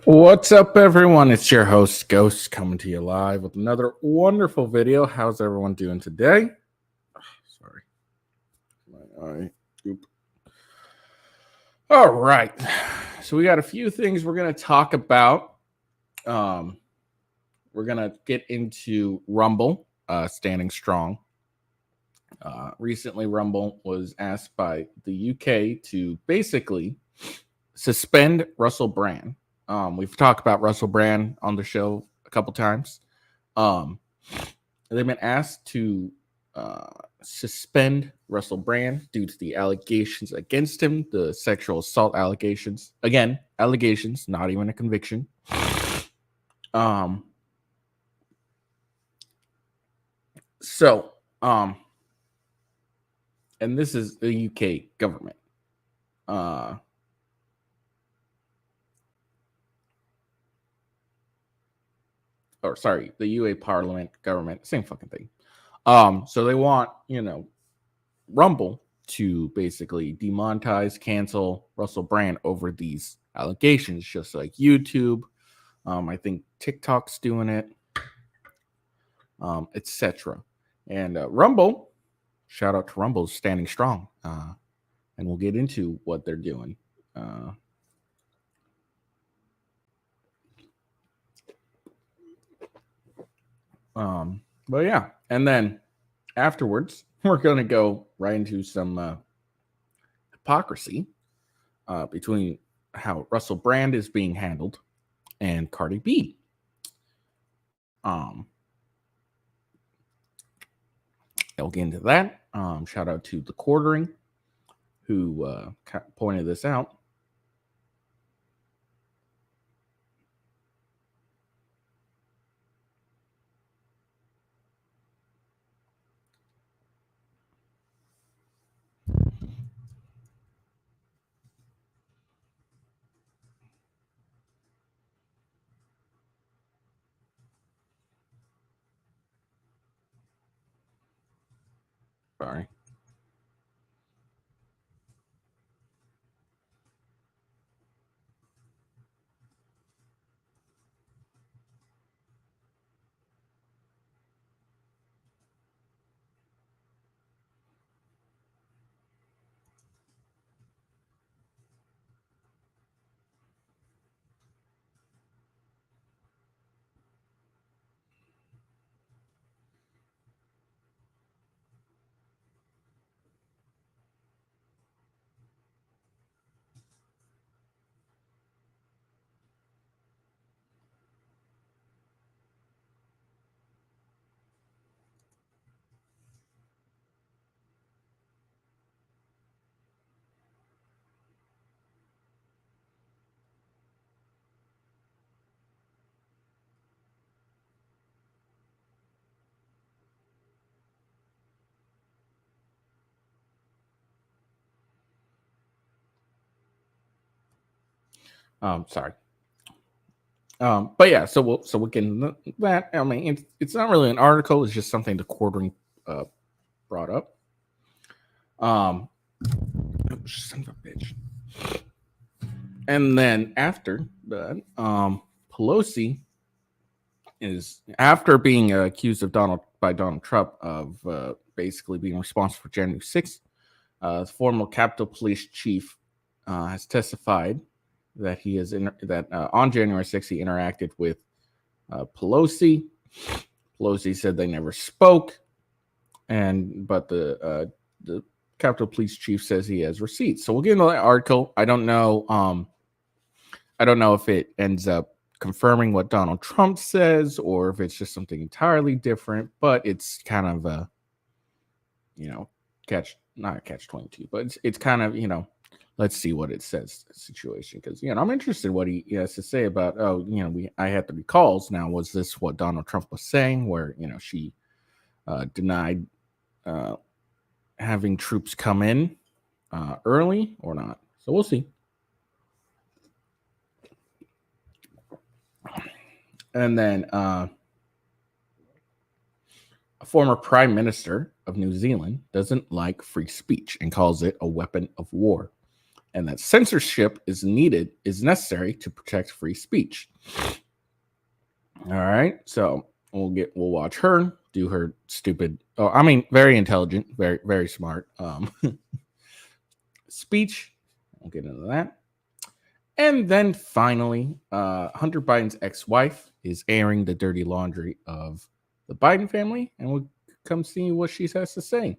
What's up, everyone? It's your host, Ghost, coming to you live with another wonderful video. How's everyone doing today? Sorry. My eye. Oop. All right. So we got a few things we're going to talk about. We're going to get into Rumble standing strong. Recently, Rumble was asked by the UK to basically suspend Russell Brand. We've talked about Russell Brand on the show a couple times. They've been asked to suspend Russell Brand due to the allegations against him, the sexual assault allegations. Again, allegations, not even a conviction. And this is the UK government. The UA Parliament government, same fucking thing. So they want, Rumble to basically demonetize, cancel Russell Brand over these allegations, just like YouTube. I think TikTok's doing it, etc. And Rumble, shout out to Rumble, standing strong. And we'll get into what they're doing. But yeah, and then afterwards, we're going to go right into some hypocrisy between how Russell Brand is being handled and Cardi B. I'll get into that. Shout out to The Quartering, who pointed this out. Sorry. Sorry. But yeah, so we'll get into that. I mean, it's not really an article; it's just something the Quartering brought up. Son of a bitch. And then after that, Pelosi is, after being accused of by Donald Trump of basically being responsible for January 6th, the former Capitol Police chief has testified that he is on January 6th he interacted with Pelosi. Pelosi said they never spoke, but the Capitol Police chief says he has receipts. So we'll get into that article. I don't know if it ends up confirming what Donald Trump says or if it's just something entirely different, but it's kind of a, not a catch-22, but it's kind of, let's see what it says situation, because I'm interested what he has to say about I had 3 calls. Now, was this what Donald Trump was saying, where she denied having troops come in early or not? So we'll see. And then a former prime minister of New Zealand doesn't like free speech and calls it a weapon of war. and that censorship is necessary to protect free speech. All right, so we'll watch her do her stupid, very intelligent, very, very smart speech. We'll get into that. And then finally, Hunter Biden's ex-wife is airing the dirty laundry of the Biden family, and we'll come see what she has to say.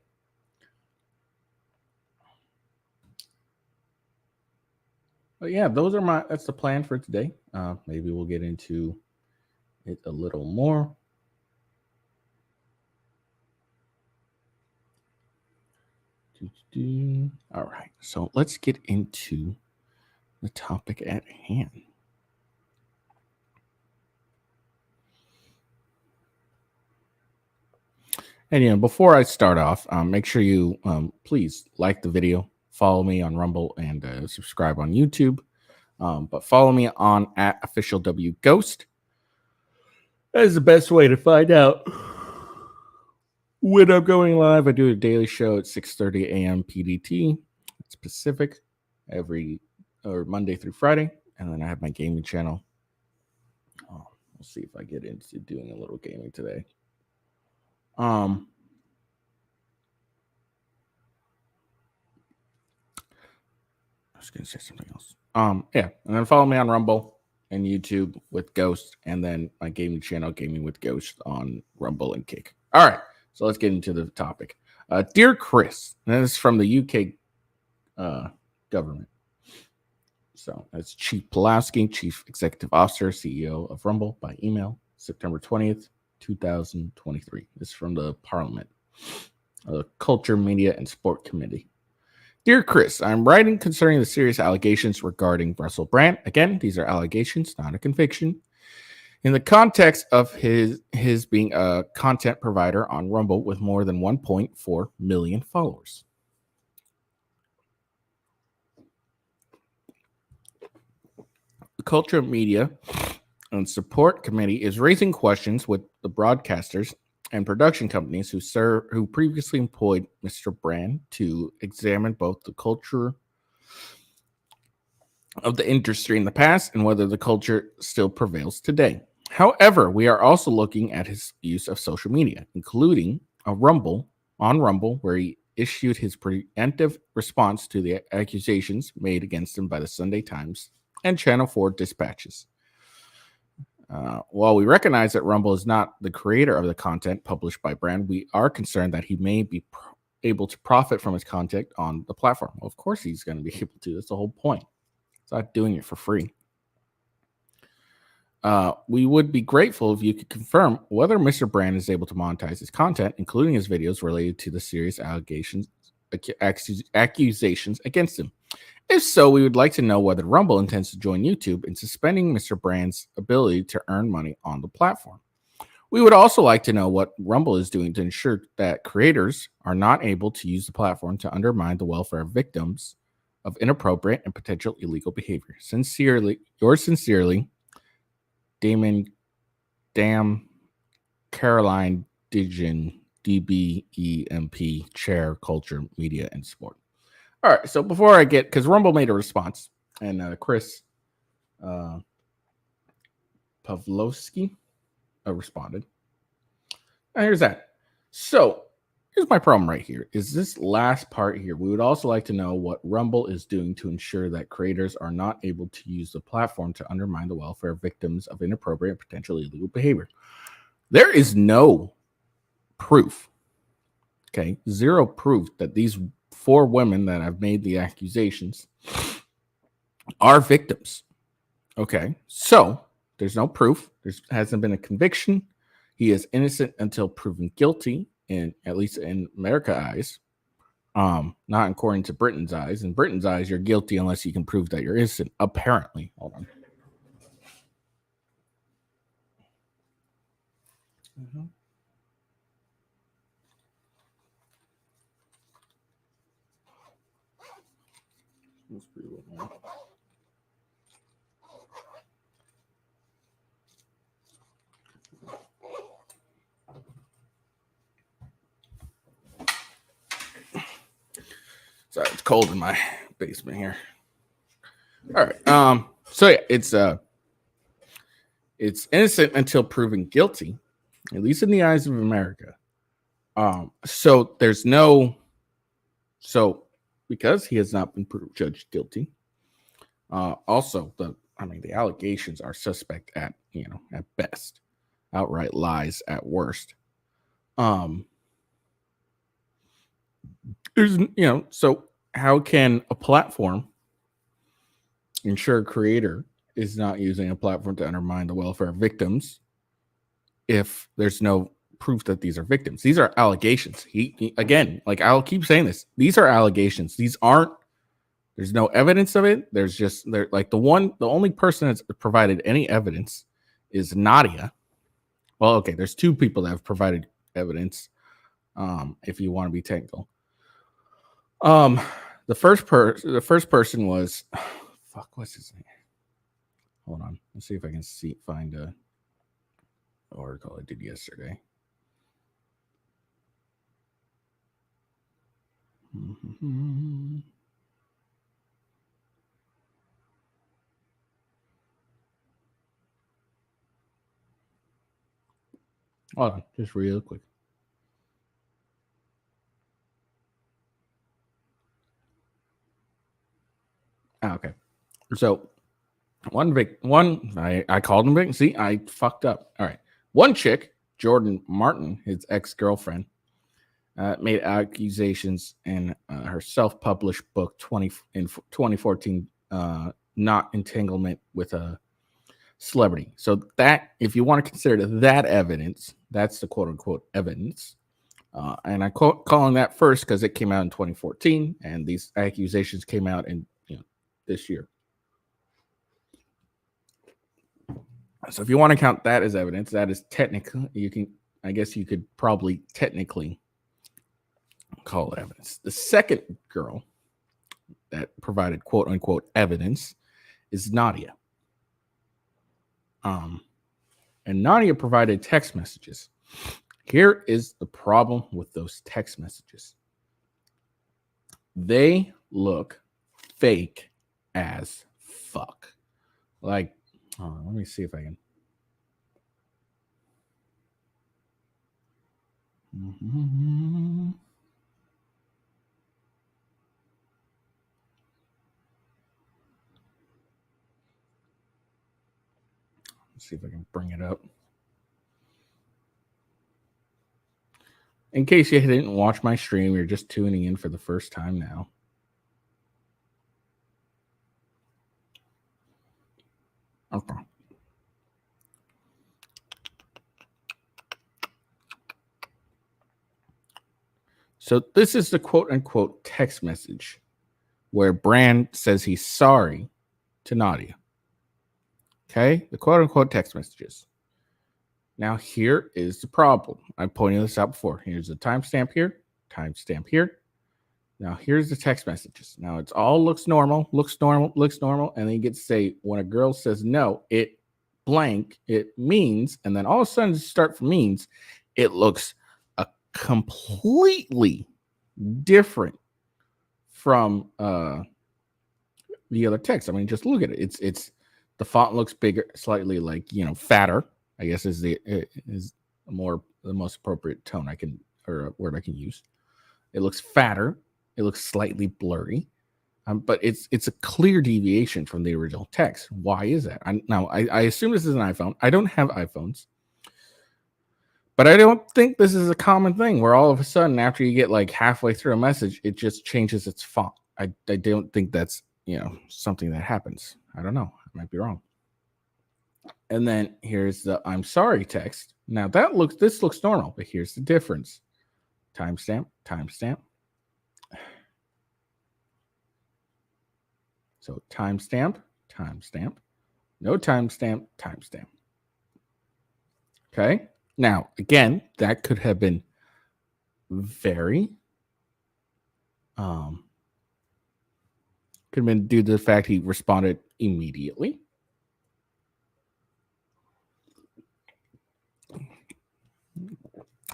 But yeah, that's the plan for today. Maybe we'll get into it a little more. All right, so let's get into the topic at hand. And before I start off, make sure you please like the video, follow me on Rumble, and subscribe on YouTube. But follow me on @officialWGhost. That is the best way to find out when I'm going live. I do a daily show at 6:30 a.m. PDT. It's Pacific or Monday through Friday. And then I have my gaming channel. We'll see if I get into doing a little gaming today. I was going to say something else. Yeah. And then follow me on Rumble and YouTube with Ghost, and then my gaming channel, Gaming with Ghost, on Rumble and Kick. All right. So let's get into the topic. Dear Chris, and this is from the UK government. So that's Chief Pulaski, Chief Executive Officer, CEO of Rumble, by email, September 20th, 2023. This is from the Parliament, Culture, Media, and Sport Committee. Dear Chris, I'm writing concerning the serious allegations regarding Russell Brand. Again, these are allegations, not a conviction. In the context of his being a content provider on Rumble with more than 1.4 million followers. The Culture, Media, and Support Committee is raising questions with the broadcasters and production companies who previously employed Mr. Brand to examine both the culture of the industry in the past and whether the culture still prevails today. However, we are also looking at his use of social media, including on Rumble, where he issued his preemptive response to the accusations made against him by the Sunday Times and Channel 4 dispatches. While we recognize that Rumble is not the creator of the content published by Brand, we are concerned that he may be able to profit from his content on the platform. Well, of course he's going to be able to. That's the whole point. It's not doing it for free. We would be grateful if you could confirm whether Mr. Brand is able to monetize his content, including his videos related to the serious accusations against him. If so, we would like to know whether Rumble intends to join YouTube in suspending Mr. Brand's ability to earn money on the platform. We would also like to know what Rumble is doing to ensure that creators are not able to use the platform to undermine the welfare of victims of inappropriate and potential illegal behavior. Yours sincerely, Damon Caroline Digen, DBEMP, Chair, Culture, Media, and Sport. All right, so before I because Rumble made a response, and Chris Pavlovsky responded. And here's that. So here's my problem right here, is this last part here. We would also like to know what Rumble is doing to ensure that creators are not able to use the platform to undermine the welfare of victims of inappropriate and potentially illegal behavior. There is no proof, okay, zero proof that these 4 women that have made the accusations are victims. Okay, so there's no proof. There hasn't been a conviction. He is innocent until proven guilty, at least in America's eyes. Not according to Britain's eyes. In Britain's eyes, you're guilty unless you can prove that you're innocent. Apparently, hold on. Sorry, it's cold in my basement here. All right. So yeah, it's innocent until proven guilty, at least in the eyes of America. So there's no, so because he has not been judged guilty. Also, the allegations are suspect at best, outright lies at worst. There's so how can a platform ensure a creator is not using a platform to undermine the welfare of victims if there's no proof that these are victims? These are allegations. He again, like I'll keep saying this, these are allegations. These aren't, there's no evidence of it. There's just like the only person that's provided any evidence is Nadia. Well, okay, there's two people that have provided evidence. If you want to be technical. The first person was fuck, what's his name? Hold on. Let's see if I can find a article I did yesterday. Hold on, just real quick. Okay. So I called him Vic. See, I fucked up. All right. One chick, Jordan Martin, his ex-girlfriend, made accusations in her self-published book in 2014, not entanglement with a celebrity. So that, if you want to consider that evidence, that's the quote-unquote evidence. And I calling that first because it came out in 2014, and these accusations came out in this year. So if you want to count that as evidence, that is technical. I guess you could probably technically call it evidence. The second girl that provided quote unquote evidence is Nadia. And Nadia provided text messages. Here is the problem with those text messages. They look fake as fuck. Like, let me see if I can. Let's see if I can bring it up. In case you didn't watch my stream, you're just tuning in for the first time now. Okay. So this is the quote unquote text message where Brand says he's sorry to Nadia. Okay, the quote unquote text messages. Now here is the problem. I pointed this out before. Here's the timestamp here, timestamp here. Now here's the text messages. Now it's all looks normal, and then you get to say when a girl says no, it blank, it means, and then all of a sudden start from means, it looks a completely different from the other text. I mean, just look at it. It's the font looks bigger, slightly like fatter, I guess is the most appropriate tone I can or word I can use. It looks fatter. It looks slightly blurry, but it's a clear deviation from the original text. Why is that? I assume this is an iPhone. I don't have iPhones, but I don't think this is a common thing where all of a sudden after you get like halfway through a message, it just changes its font. I don't think that's something that happens. I don't know. I might be wrong. And then here's the I'm sorry text. Now this looks normal, but here's the difference. Timestamp. So timestamp, no timestamp. Okay. Now, again, that could have been very could have been due to the fact he responded immediately.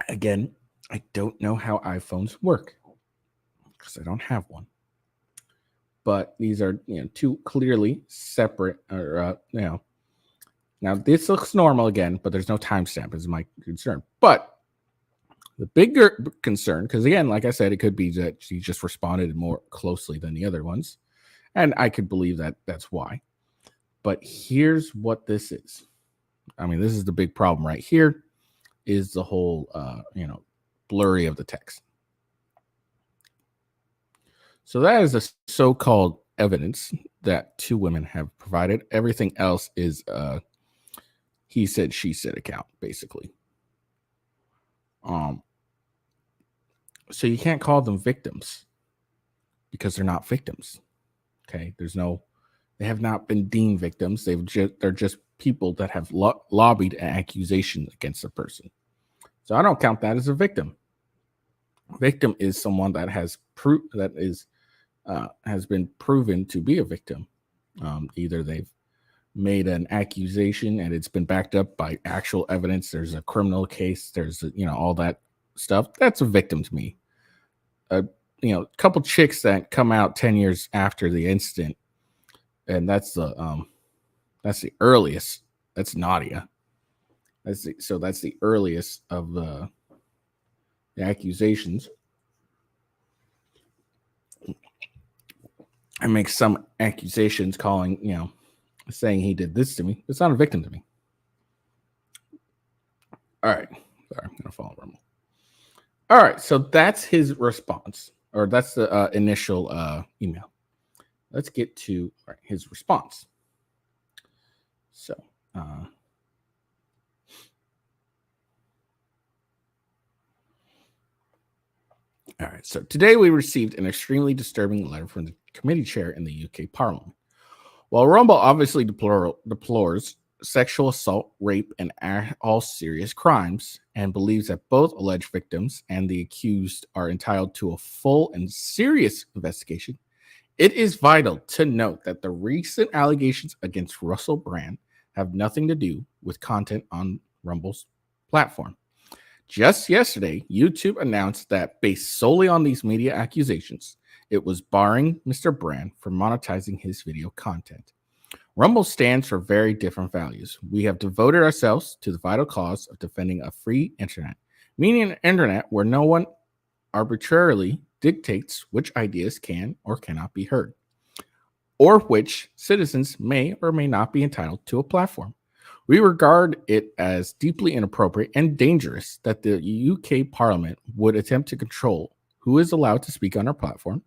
Again, I don't know how iPhones work because I don't have one. but these are two clearly separate. Or now this looks normal again, but there's no timestamp. Is my concern. But the bigger concern, because again, like I said, it could be that she just responded more closely than the other ones, and I could believe that that's why. But here's what this is. I mean, this is the big problem right here. Is the whole blurry of the text. So that is the so-called evidence that two women have provided. Everything else is he said, she said account, basically. So you can't call them victims because they're not victims. Okay, they have not been deemed victims. They're just people that have lobbied an accusation against a person. So I don't count that as a victim. Victim is someone that has been proven to be a victim. Either they've made an accusation and it's been backed up by actual evidence. There's a criminal case. There's all that stuff. That's a victim to me. A couple chicks that come out 10 years after the incident, and that's the earliest. That's Nadia. That's the earliest of the accusations. I make some accusations saying he did this to me. It's not a victim to me. All right. Sorry, I'm going to follow Rumble. All right. So that's his response, or that's the initial email. Let's get to his response. So, all right. So today we received an extremely disturbing letter from the committee chair in the UK Parliament. While Rumble obviously deplores sexual assault, rape, and all serious crimes, and believes that both alleged victims and the accused are entitled to a full and serious investigation, it is vital to note that the recent allegations against Russell Brand have nothing to do with content on Rumble's platform. Just yesterday, YouTube announced that based solely on these media accusations, it was barring Mr. Brand from monetizing his video content. Rumble stands for very different values. We have devoted ourselves to the vital cause of defending a free internet, meaning an internet where no one arbitrarily dictates which ideas can or cannot be heard, or which citizens may or may not be entitled to a platform. We regard it as deeply inappropriate and dangerous that the UK Parliament would attempt to control who is allowed to speak on our platform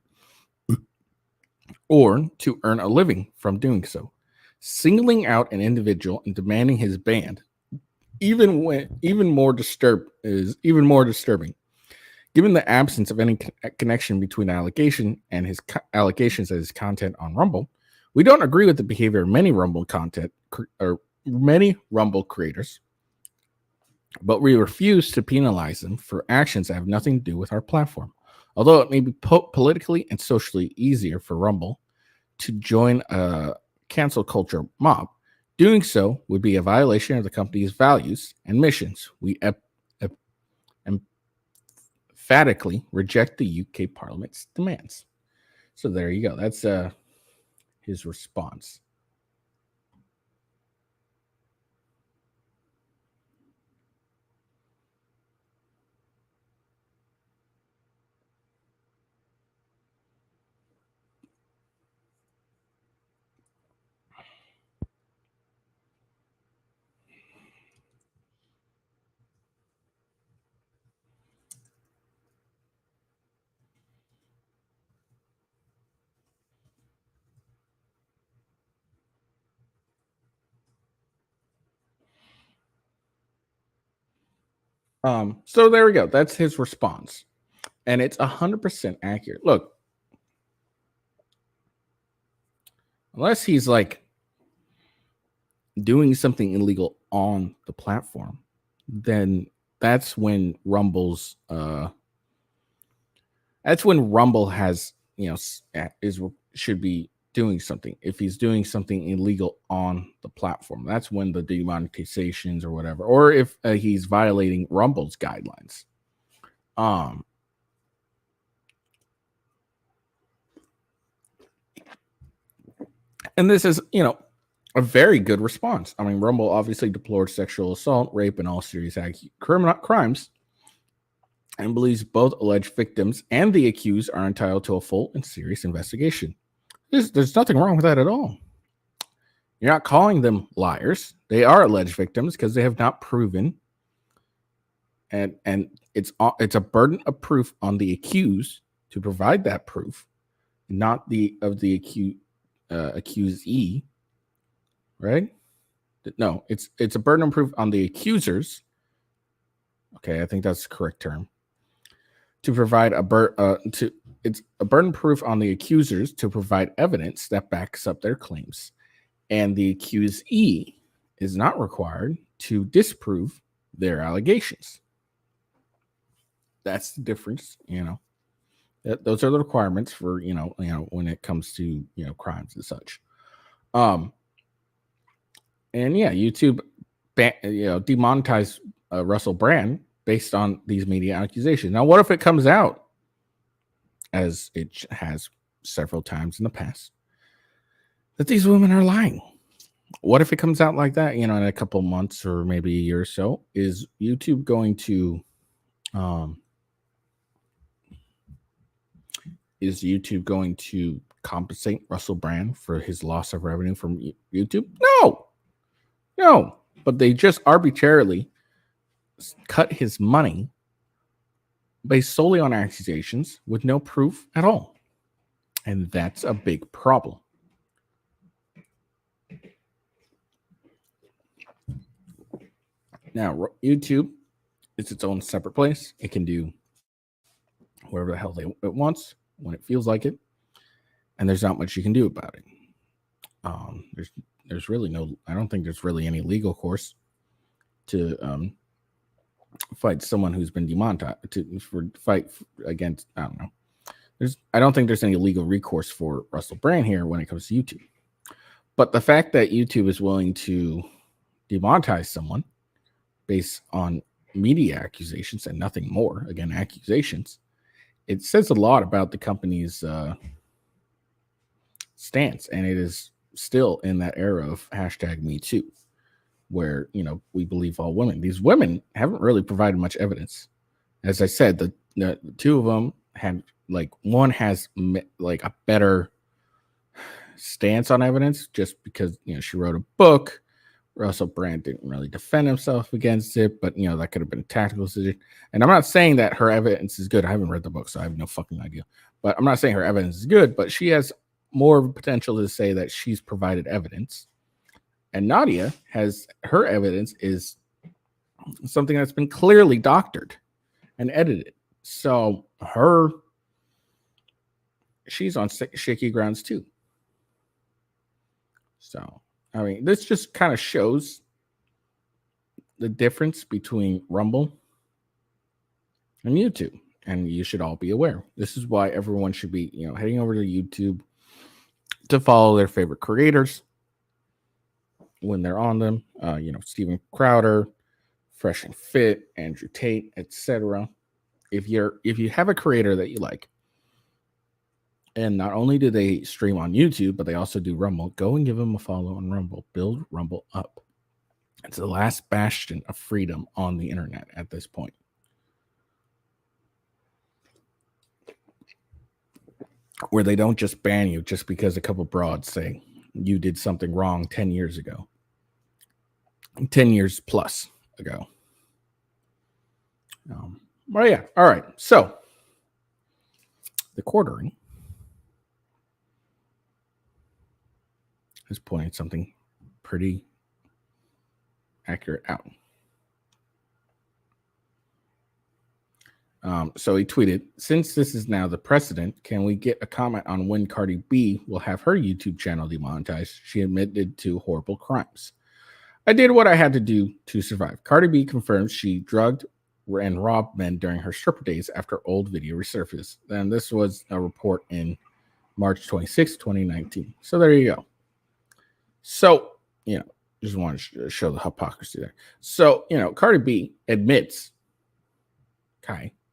or to earn a living from doing so. Singling out an individual and demanding his ban even more disturbing. Given the absence of any connection between the allegation and his allegations and his content on Rumble, we don't agree with the behavior of many Rumble creators, but we refuse to penalize them for actions that have nothing to do with our platform. Although it may be politically and socially easier for Rumble to join a cancel culture mob, doing so would be a violation of the company's values and missions. We emphatically reject the UK Parliament's demands. So there you go. That's his response. So there we go. That's his response. And it's 100% accurate. Look, unless he's like doing something illegal on the platform, then that's when Rumble has, should be doing something. If he's doing something illegal on the platform, that's when the demonetizations or whatever, or if he's violating Rumble's guidelines. And this is, a very good response. I mean, Rumble obviously deplored sexual assault, rape, and all serious crimes, and believes both alleged victims and the accused are entitled to a full and serious investigation. There's nothing wrong with that at all. You're not calling them liars. They are alleged victims because they have not proven, and it's a burden of proof on the accused to provide that proof, not the accusee, right? No, it's a burden of proof on the accusers. Okay, I think that's the correct term. To provide it's a burden of proof on the accusers to provide evidence that backs up their claims, and the accusee is not required to disprove their allegations. That's the difference, Those are the requirements for when it comes to crimes and such. And yeah, YouTube demonetized Russell Brand based on these media accusations. Now, what if it comes out, as it has several times in the past, that these women are lying? What if it comes out like that, in a couple months or maybe a year or so? Is YouTube going to compensate Russell Brand for his loss of revenue from YouTube? No. But they just arbitrarily cut his money based solely on accusations with no proof at all. And that's a big problem. Now, YouTube is its own separate place. It can do whatever the hell it wants when it feels like it. And there's not much you can do about it. There's really I don't think there's really any legal course to fight someone who's been demonetized, for fight against, I don't know. I don't think there's any legal recourse for Russell Brand here when it comes to YouTube. But the fact that YouTube is willing to demonetize someone based on media accusations and nothing more, again, accusations, it says a lot about the company's stance. And it is still in that era of #MeToo, where, we believe all women. These women haven't really provided much evidence. As I said, the two of them had, one has a better stance on evidence just because, she wrote a book. Russell Brand didn't really defend himself against it, but, that could have been a tactical decision. And I'm not saying that her evidence is good. I haven't read the book, so I have no fucking idea. But I'm not saying her evidence is good, but she has more potential to say that she's provided evidence. And Nadia her evidence is something that's been clearly doctored and edited. So she's on shaky grounds too. So, I mean, this just kind of shows the difference between Rumble and YouTube. And you should all be aware. This is why everyone should be, heading over to YouTube to follow their favorite creators when they're on them. Steven Crowder, Fresh and Fit, Andrew Tate, etc. If you have a creator that you like, and not only do they stream on YouTube, but they also do Rumble, go and give them a follow on Rumble. Build Rumble up. It's the last bastion of freedom on the internet at this point. Where they don't just ban you just because a couple broads say you did something wrong 10 years ago. 10 years plus ago. Well, yeah. All right. So the quartering is pointing something pretty accurate out. So he tweeted, since this is now the precedent, can we get a comment on when Cardi B will have her YouTube channel demonetized? She admitted to horrible crimes. I did what I had to do to survive. Cardi B confirms she drugged and robbed men during her stripper days after old video resurfaced. And this was a report in March 26, 2019. So there you go. So, just wanted to show the hypocrisy there. So, Cardi B admits,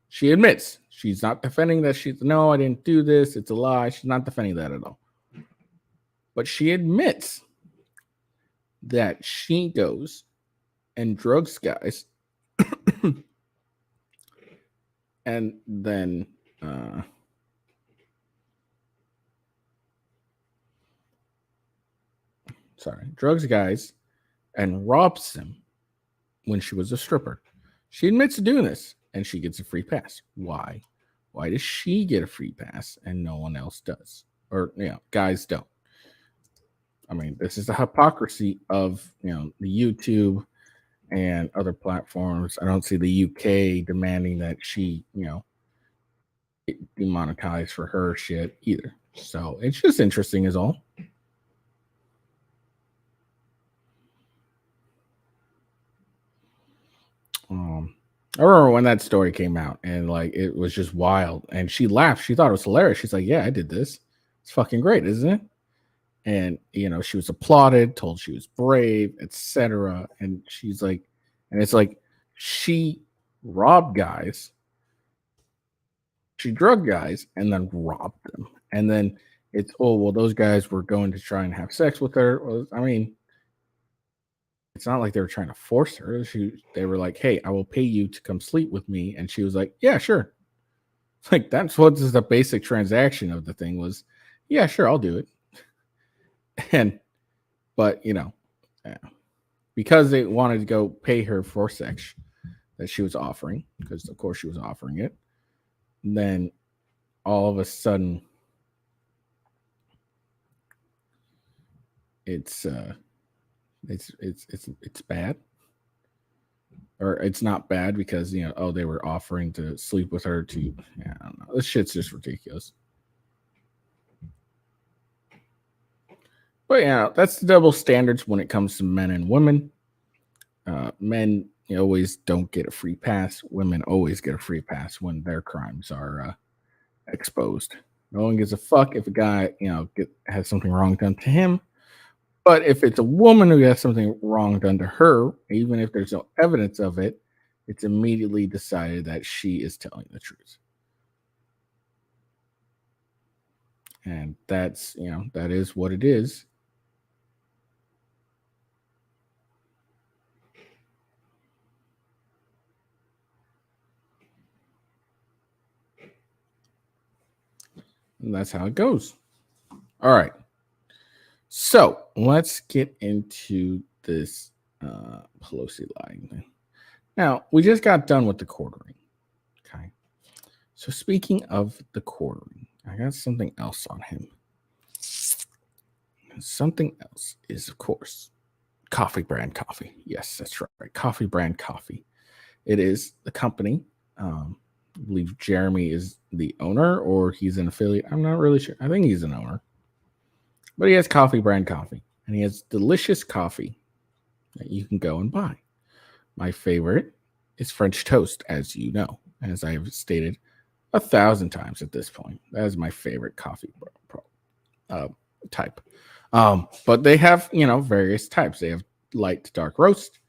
she admits she's not defending that. No, I didn't do this. It's a lie. She's not defending that at all. But she admits that she goes and drugs guys and then drugs guys and robs them when she was a stripper. She admits to doing this and she gets a free pass. Why? Why does she get a free pass and no one else does? Or, guys don't. I mean, this is the hypocrisy of, the YouTube and other platforms. I don't see the UK demanding that she, get demonetized for her shit either. So it's just interesting is all. I remember when that story came out and like it was just wild and she laughed. She thought it was hilarious. She's like, yeah, I did this. It's fucking great, isn't it? And she was applauded, told she was brave, etc. And she's like, and it's like she robbed guys, she drugged guys, and then robbed them. And then it's, oh well, those guys were going to try and have sex with her. Well, I mean, it's not like they were trying to force her. They were like, hey, I will pay you to come sleep with me. And she was like, yeah, sure. Like that's what the basic transaction of the thing was. Yeah, sure, I'll do it. But because they wanted to go pay her for sex that she was offering, because of course she was offering it, then all of a sudden it's bad, or it's not bad because they were offering to sleep with her to, I don't know, this shit's just ridiculous. But that's the double standards when it comes to men and women. Men always don't get a free pass. Women always get a free pass when their crimes are exposed. No one gives a fuck if a guy has something wrong done to him. But if it's a woman who has something wrong done to her, even if there's no evidence of it, it's immediately decided that she is telling the truth. And that's, that is what it is. And that's how it goes. All right. So let's get into this Pelosi lying thing. Now, we just got done with the quartering. Okay. So speaking of the quartering, I got something else on him. Something else is, of course, Coffee Brand Coffee. Yes, that's right. Coffee Brand Coffee. It is the company. I believe Jeremy is the owner or he's an affiliate. I'm not really sure. I think he's an owner. But he has Coffee Brand Coffee. And he has delicious coffee that you can go and buy. My favorite is French toast, as you know, as I have stated 1,000 times at this point. That is my favorite coffee type. But they have, various types. They have light to dark roast.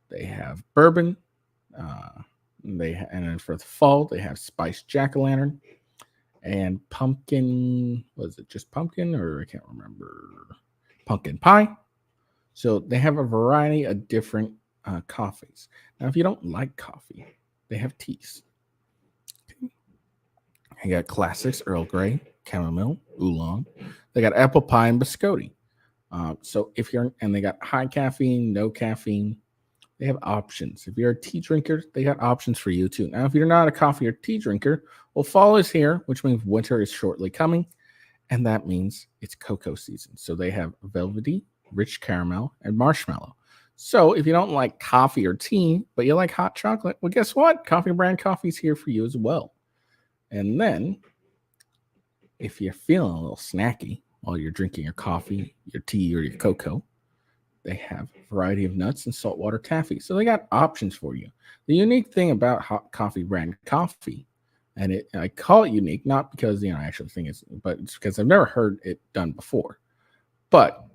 They have bourbon. And then for the fall, they have spiced jack-o'-lantern and pumpkin. Was it just pumpkin or I can't remember? Pumpkin pie. So they have a variety of different coffees. Now, if you don't like coffee, they have teas. You got classics, Earl Grey, chamomile, oolong. They got apple pie and biscotti. So and they got high caffeine, no caffeine. They have options. If you're a tea drinker, they got options for you too. Now, if you're not a coffee or tea drinker, well, fall is here, which means winter is shortly coming. And that means it's cocoa season. So they have velvety, rich caramel, and marshmallow. So if you don't like coffee or tea, but you like hot chocolate, well, guess what? Coffee Brand Coffee is here for you as well. And then if you're feeling a little snacky while you're drinking your coffee, your tea, or your cocoa, they have a variety of nuts and saltwater taffy. So they got options for you. The unique thing about Hot Coffee Brand Coffee, and I call it unique, not because I actually think it's, but it's because I've never heard it done before. But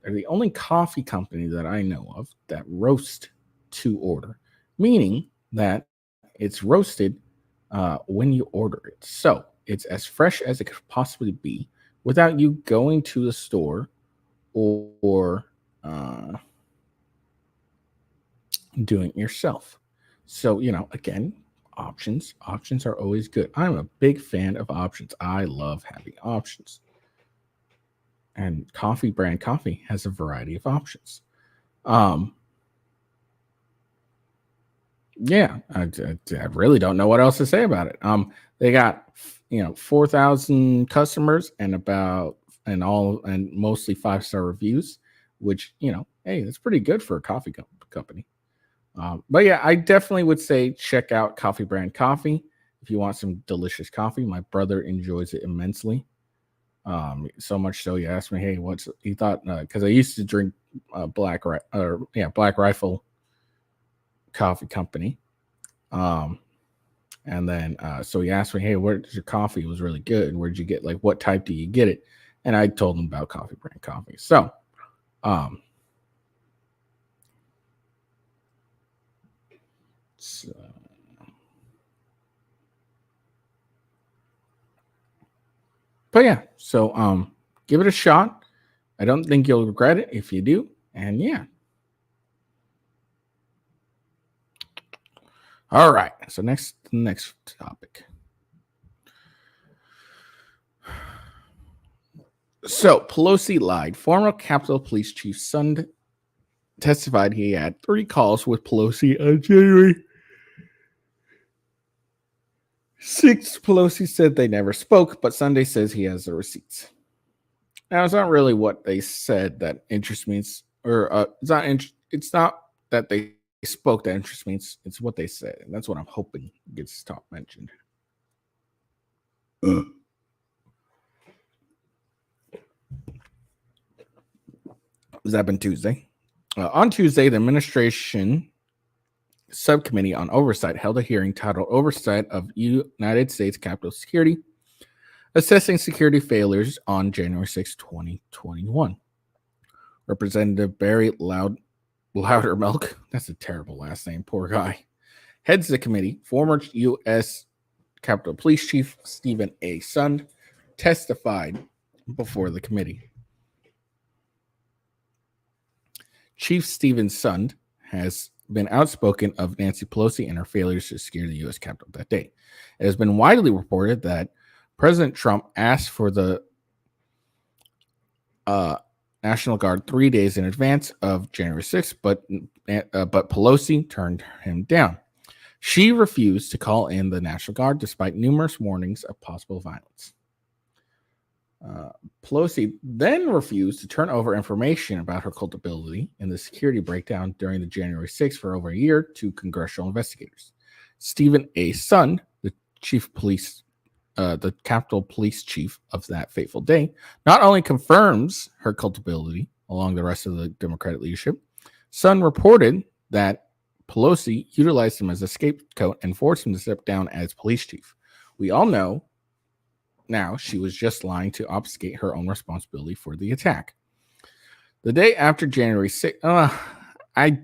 they're the only coffee company that I know of that roast to order, meaning that it's roasted when you order it. So it's as fresh as it could possibly be without you going to the store or doing it yourself. So, again, options are always good. I'm a big fan of options. I love having options. And brand coffee has a variety of options. Yeah, I really don't know what else to say about it. They got 4,000 customers and mostly 5-star reviews, which hey, that's pretty good for a coffee company. But yeah, I definitely would say check out Coffee Brand Coffee if you want some delicious coffee. My brother enjoys it immensely. So much so he asked me, hey, he thought, because I used to drink Black Rifle Coffee Company. And then so he asked me, hey, where's your coffee? It was really good. Where'd you get, what type do you get it? And I told him about Coffee Brand Coffee. So but yeah, so give it a shot. I don't think you'll regret it if you do. And yeah. All right. So next topic. So Pelosi lied. Former Capitol Police Chief Sund testified he had 3 calls with Pelosi on January 6th. Pelosi said they never spoke, but Sunday says he has the receipts. Now, it's not really what they said that interests me, or it's not that they spoke that interests me. It's what they said, and that's what I'm hoping gets top mentioned. Has that been Tuesday? On Tuesday, the administration subcommittee on oversight held a hearing titled Oversight of United States Capitol Security, assessing security failures on January 6, 2021. Representative Barry Loudermilk, that's a terrible last name, poor guy, heads the committee. Former U.S. Capitol Police Chief Stephen A. Sund testified before the committee. Chief Stephen Sund has been outspoken of Nancy Pelosi and her failures to secure the U.S. Capitol that day. It has been widely reported that President Trump asked for the National Guard 3 days in advance of January 6th, but Pelosi turned him down. She refused to call in the National Guard despite numerous warnings of possible violence. Pelosi then refused to turn over information about her culpability in the security breakdown during the January 6th for over a year to congressional investigators. Stephen A. Sund, the Capitol Police Chief of that fateful day, not only confirms her culpability along the rest of the Democratic leadership, Sund reported that Pelosi utilized him as a scapegoat and forced him to step down as police chief. We all know now she was just lying to obfuscate her own responsibility for the attack. The day after January 6th, I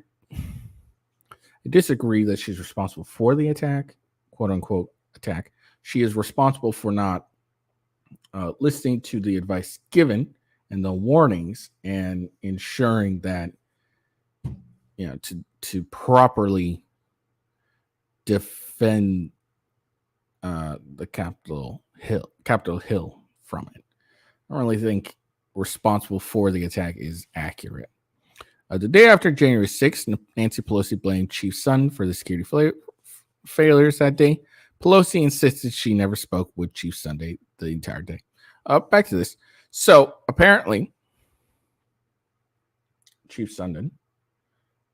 disagree that she's responsible for the attack, quote unquote attack. She is responsible for not listening to the advice given and the warnings and ensuring that, to properly defend the Capitol Hill from it. I don't really think responsible for the attack is accurate. The day after January 6th, Nancy Pelosi blamed Chief Sund for the security failures that day. Pelosi insisted she never spoke with Chief Sund the entire day. Back to this. So apparently, Chief Sund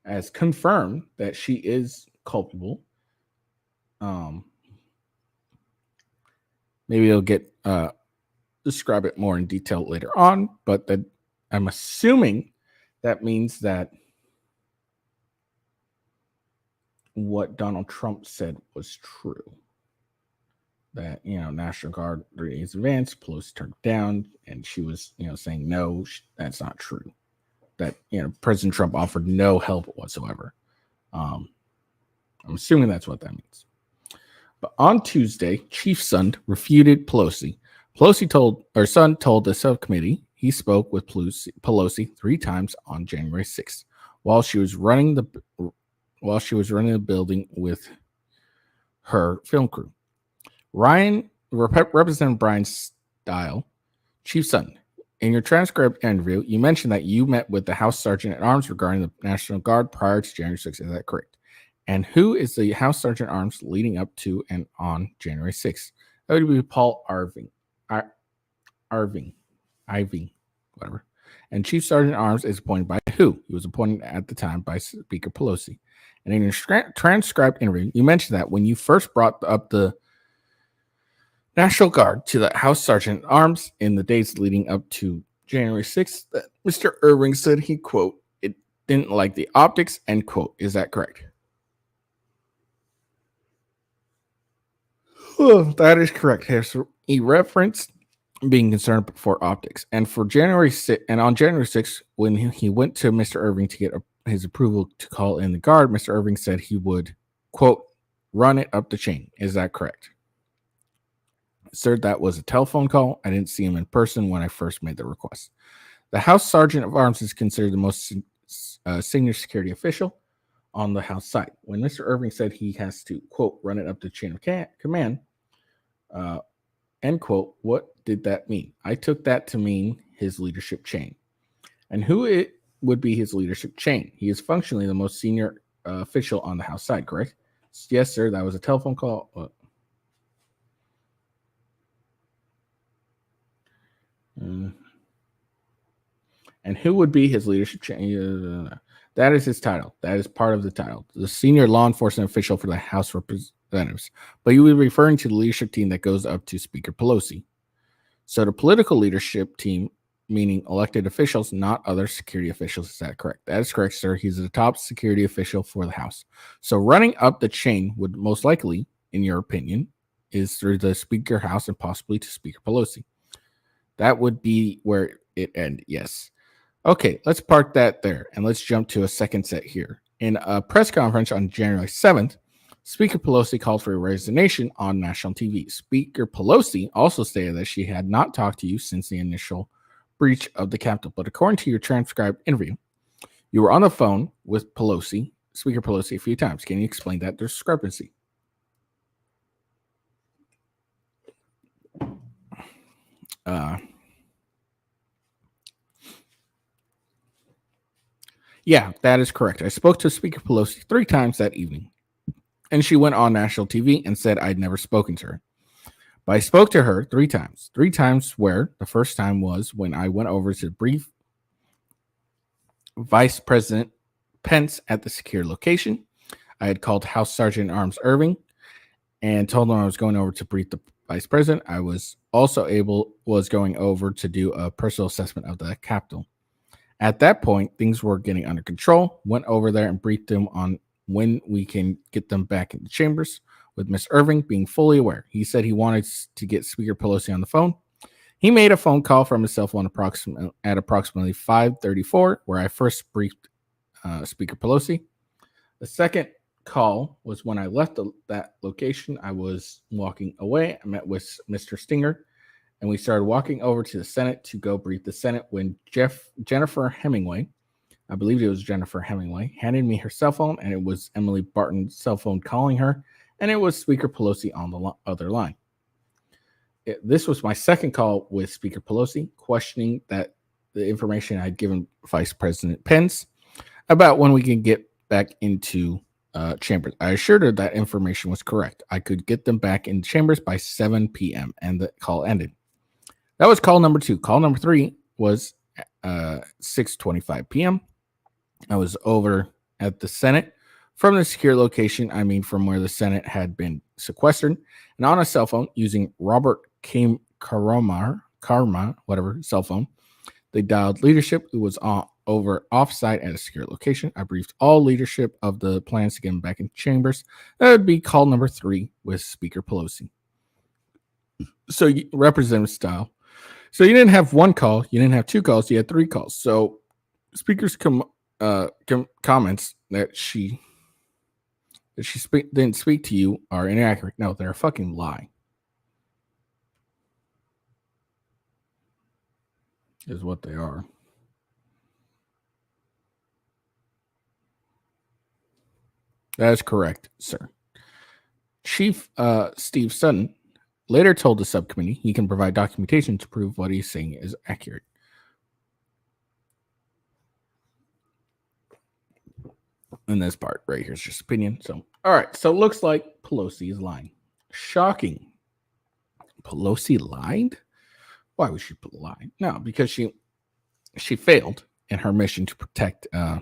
has confirmed that she is culpable. Maybe he'll describe it more in detail later on, but that I'm assuming that means that what Donald Trump said was true. That, National Guard 3 days in advance, Pelosi turned down, and she was, saying, no, that's not true. That, President Trump offered no help whatsoever. I'm assuming that's what that means. But on Tuesday, Chief Sund refuted Pelosi. Sund told the subcommittee he spoke with Pelosi 3 times on January 6th while she was running the building with her film crew. Representative Brian Stile, Chief Sutton, in your transcript interview, you mentioned that you met with the House Sergeant at Arms regarding the National Guard prior to January 6th. Is that correct? And who is the House Sergeant at Arms leading up to and on January 6th? That would be Paul Irving, whatever. And Chief Sergeant at Arms is appointed by who? He was appointed at the time by Speaker Pelosi. And in your transcribed interview, you mentioned that when you first brought up the National Guard to the House Sergeant at Arms in the days leading up to January 6th, that Mr. Irving said he, quote, it didn't like the optics, end quote. Is that correct? Oh, that is correct. He referenced being concerned for optics. And for January 6th, and on January 6th, when he went to Mr. Irving to get his approval to call in the guard, Mr. Irving said he would, quote, run it up the chain. Is that correct? Sir, that was a telephone call. I didn't see him in person when I first made the request. The House Sergeant of Arms is considered the most senior security official on the House side. When Mr. Irving said he has to, quote, run it up the chain of command, end quote, what did that mean? I took that to mean his leadership chain. And who it would be his leadership chain? He is functionally the most senior official on the House side, correct? Yes, sir. That was a telephone call. And who would be his leadership chain? That is his title. That is part of the title. The senior law enforcement official for the House Representatives. But you would be referring to the leadership team that goes up to Speaker Pelosi. So the political leadership team, meaning elected officials, not other security officials. Is that correct? That is correct, sir. He's the top security official for the House. So running up the chain would most likely, in your opinion, is through the Speaker House and possibly to Speaker Pelosi. That would be where it ended. Yes. Okay, let's park that there and let's jump to a second set here. In a press conference on January 7th, Speaker Pelosi called for a resignation on national TV. Speaker Pelosi also stated that she had not talked to you since the initial breach of the Capitol. But according to your transcribed interview, you were on the phone with Speaker Pelosi, a few times. Can you explain that discrepancy? Yeah, that is correct. I spoke to Speaker Pelosi 3 times that evening, and she went on national TV and said I'd never spoken to her. But I spoke to her 3 times. 3 times where the first time was when I went over to brief Vice President Pence at the secure location. I had called House Sergeant at Arms Irving and told him I was going over to brief the Vice President. I was also going over to do a personal assessment of the Capitol. At that point, things were getting under control. Went over there and briefed them on when we can get them back in the chambers, with Ms. Irving being fully aware. He said he wanted to get Speaker Pelosi on the phone. He made a phone call from his cell phone at approximately 5:34, where I first briefed Speaker Pelosi. The second call was when I left that location. I was walking away. I met with Mr. Stinger, and we started walking over to the Senate to go brief the Senate when Jennifer Hemingway, I believe it was Jennifer Hemingway, handed me her cell phone, and it was Emily Barton's cell phone calling her, and it was Speaker Pelosi on the other line. This was my second call with Speaker Pelosi, questioning that the information I had given Vice President Pence about when we can get back into chambers. I assured her that information was correct. I could get them back in chambers by 7 p.m., and the call ended. That was call number 2. Call number 3 was 6:25 p.m. I was over at the Senate from the secure location, from where the Senate had been sequestered, and on a cell phone using Robert Karma, whatever, cell phone. They dialed leadership, who was over offsite at a secure location. I briefed all leadership of the plans to get them back in chambers. That would be call number 3 with Speaker Pelosi. So Representative Style. So you didn't have 1 call, you didn't have 2 calls, you had 3 calls. So Speaker's comments that she didn't speak to you are inaccurate. No, they're a fucking lie. is what they are. That is correct, sir. Chief Steve Sutton later told the subcommittee he can provide documentation to prove what he's saying is accurate. And this part right here is just opinion. So, all right. So it looks like Pelosi is lying. Shocking. Pelosi lied? Why would she lie? No, because she failed in her mission to protect, the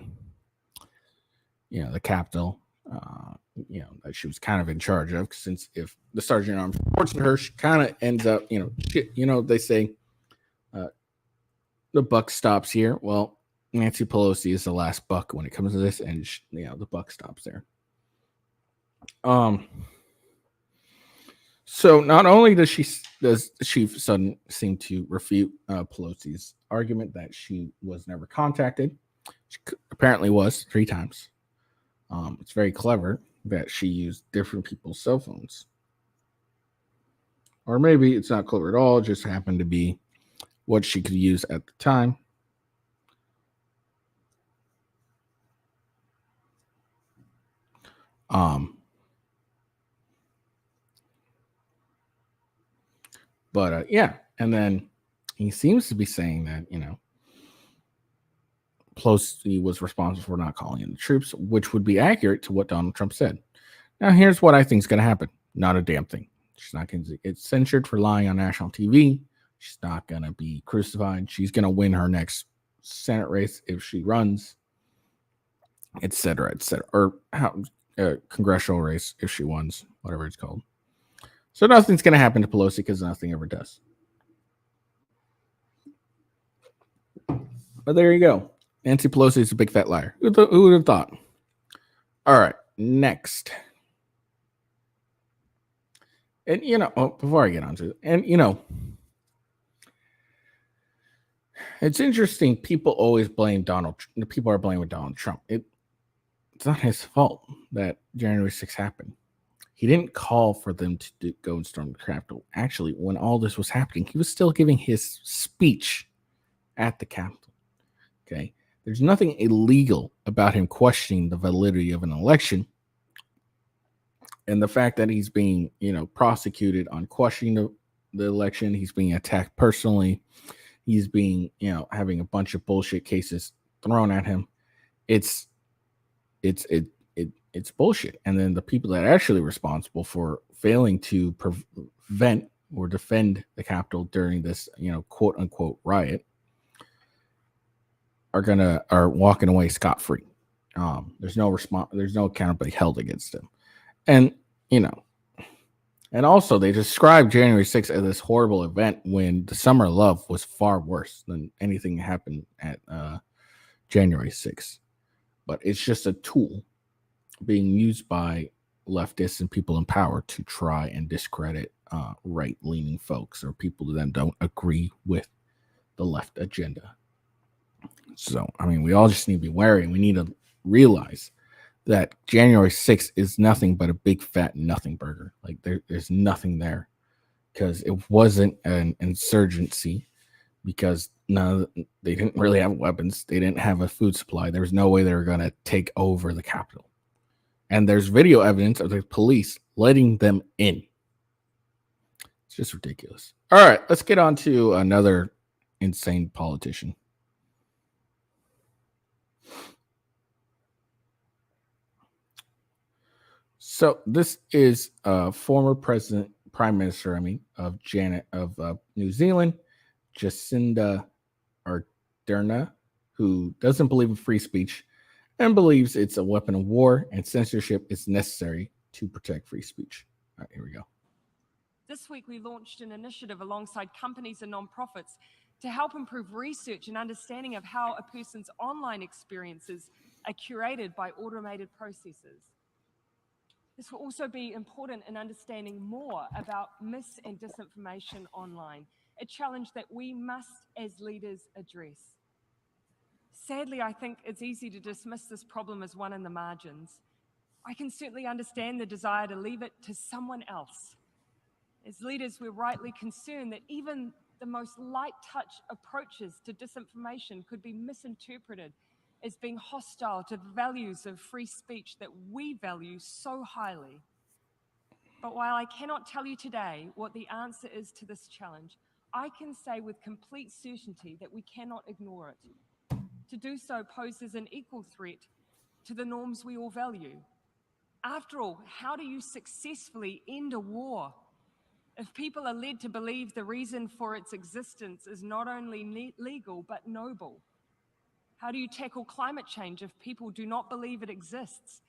Capitol. That she was kind of in charge of. Since if the sergeant arms reports to her, she kind of ends up, they say, the buck stops here. Well, Nancy Pelosi is the last buck when it comes to this, and the buck stops there. So not only does Chief Sutton seem to refute Pelosi's argument that she was never contacted, she apparently was 3 times. It's very clever that she used different people's cell phones, or maybe it's not clever at all. It just happened to be what she could use at the time. But and then he seems to be saying that Pelosi was responsible for not calling in the troops, which would be accurate to what Donald Trump said. Now, here's what I think is going to happen: not a damn thing. She's not going to get censored for lying on national TV. She's not going to be crucified. She's going to win her next Senate race if she runs, etc., or congressional race if she wins, whatever it's called. So nothing's going to happen to Pelosi because nothing ever does. But there you go. Nancy Pelosi is a big fat liar. Who would have thought? All right, next. And before I get on to it, and it's interesting. People always blame Donald. People are blaming Donald Trump. It's not his fault that January 6th happened. He didn't call for them to go and storm the Capitol. Actually, when all this was happening, he was still giving his speech at the Capitol. Okay, there's nothing illegal about him questioning the validity of an election, and the fact that he's being, prosecuted on questioning the election. He's being attacked personally. He's being, having a bunch of bullshit cases thrown at him. It's bullshit. And then the people that are actually responsible for failing to prevent or defend the Capitol during this, quote unquote riot are walking away scot-free. There's no accountability held against them. And, and also they described January 6th as this horrible event when the Summer of Love was far worse than anything that happened at January 6th. But it's just a tool being used by leftists and people in power to try and discredit right-leaning folks or people who then don't agree with the left agenda. So, we all just need to be wary. We need to realize that January 6th is nothing but a big fat nothing burger. Like there's nothing there, because it wasn't an insurgency, because they didn't really have weapons. They didn't have a food supply. There was no way they were going to take over the Capitol. And there's video evidence of the police letting them in. It's just ridiculous. All right, let's get on to another insane politician. So this is former Prime Minister, of New Zealand, Jacinda Ardern, who doesn't believe in free speech and believes it's a weapon of war and censorship is necessary to protect free speech. All right, here we go. This week, we launched an initiative alongside companies and nonprofits to help improve research and understanding of how a person's online experiences are curated by automated processes. This will also be important in understanding more about mis- and disinformation online, a challenge that we must, as leaders, address. Sadly, I think it's easy to dismiss this problem as one in the margins. I can certainly understand the desire to leave it to someone else. As leaders, we're rightly concerned that even The most light touch approaches to disinformation could be misinterpreted as being hostile to the values of free speech that we value so highly. But while I cannot tell you today what the answer is to this challenge, I can say with complete certainty that we cannot ignore it. To do so poses an equal threat to the norms we all value. After all, how do you successfully end a war? If people are led to believe the reason for its existence is not only legal but noble? How do you tackle climate change if people do not believe it exists?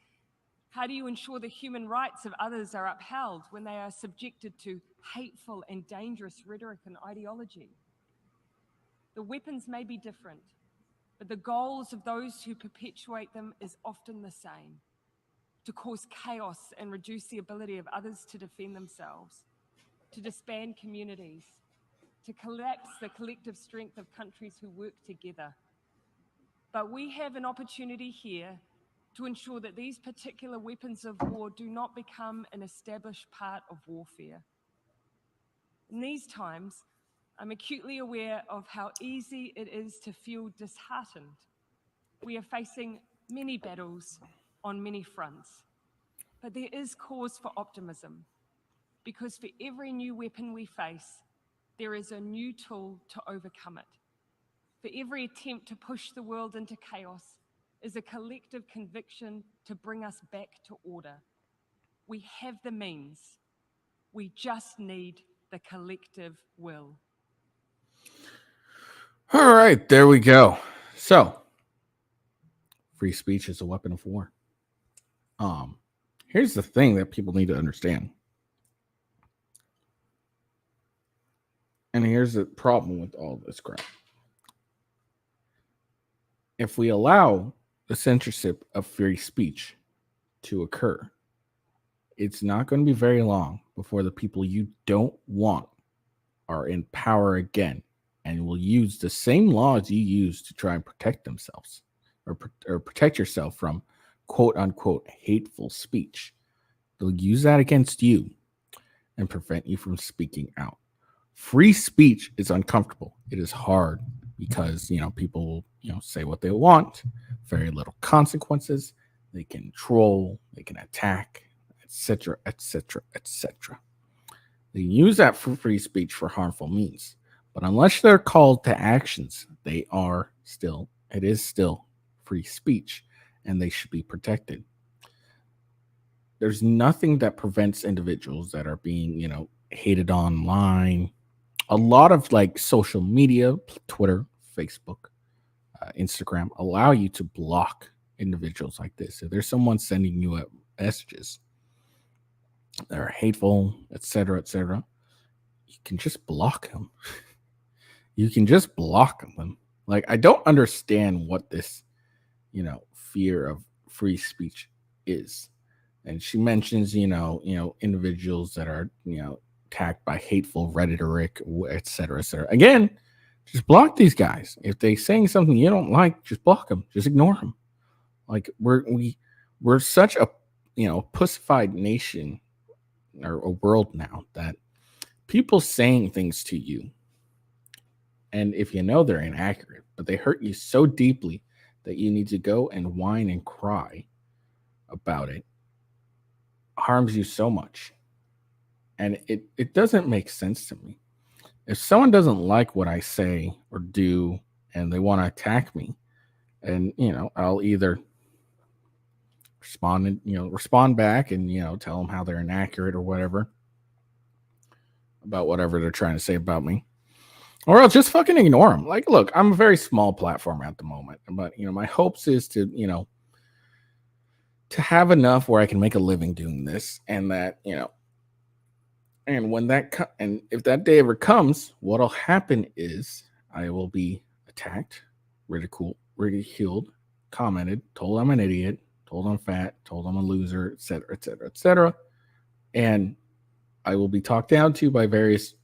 How do you ensure the human rights of others are upheld when they are subjected to hateful and dangerous rhetoric and ideology? The weapons may be different, but the goals of those who perpetuate them is often the same: to cause chaos and reduce the ability of others to defend themselves, to disband communities, to collapse the collective strength of countries who work together. But we have an opportunity here to ensure that these particular weapons of war do not become an established part of warfare. In these times, I'm acutely aware of how easy it is to feel disheartened. We are facing many battles on many fronts, but there is cause for optimism, because for every new weapon we face, there is a new tool to overcome it. For every attempt to push the world into chaos is a collective conviction to bring us back to order. We have the means. We just need the collective will. All right, there we go. So, free speech is a weapon of war. Here's the thing that people need to understand. And here's the problem with all this crap. If we allow the censorship of free speech to occur, it's not going to be very long before the people you don't want are in power again and will use the same laws you use to try and protect themselves or protect yourself from quote unquote hateful speech. They'll use that against you and prevent you from speaking out. Free speech is uncomfortable. It is hard because, people will, say what they want, very little consequences. They can troll, they can attack, etc., etc., etc. They use that for free speech for harmful means. But unless they're called to actions, it is still free speech, and they should be protected. There's nothing that prevents individuals that are being, hated online. A lot of social media, Twitter, Facebook, Instagram, allow you to block individuals like this. If there's someone sending you messages that are hateful, etc., you can just block them. You can just block them. I don't understand what this, fear of free speech is. And she mentions, individuals that are, attacked by hateful rhetoric, etc., etc. Again, just block these guys. If they're saying something you don't like, just block them. Just ignore them. We're such a, pussified nation or a world now that people saying things to you, and if they're inaccurate, but they hurt you so deeply that you need to go and whine and cry about it, harms you so much. And it doesn't make sense to me. If someone doesn't like what I say or do and they want to attack me, and I'll either respond back and tell them how they're inaccurate or whatever about whatever they're trying to say about me, or I'll just fucking ignore them. Look, I'm a very small platform at the moment, but my hopes is to to have enough where I can make a living doing this, and that and when and if that day ever comes, what'll happen is I will be attacked, ridiculed, commented, told I'm an idiot, told I'm fat, told I'm a loser, etc., etc., etc., and I will be talked down to by various,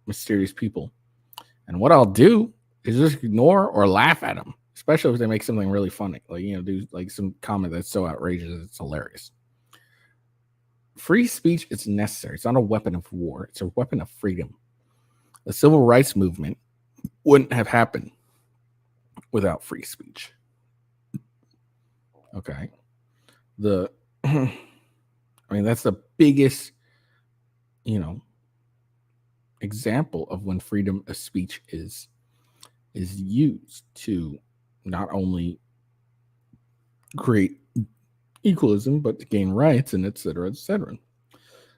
mysterious people. And what I'll do is just ignore or laugh at them, especially if they make something really funny, do some comment that's so outrageous it's hilarious. Free speech is necessary. It's not a weapon of war. It's a weapon of freedom. The civil rights movement wouldn't have happened without free speech. Okay. That's the biggest, example of when freedom of speech is used to not only create equalism, but to gain rights and et cetera, et cetera.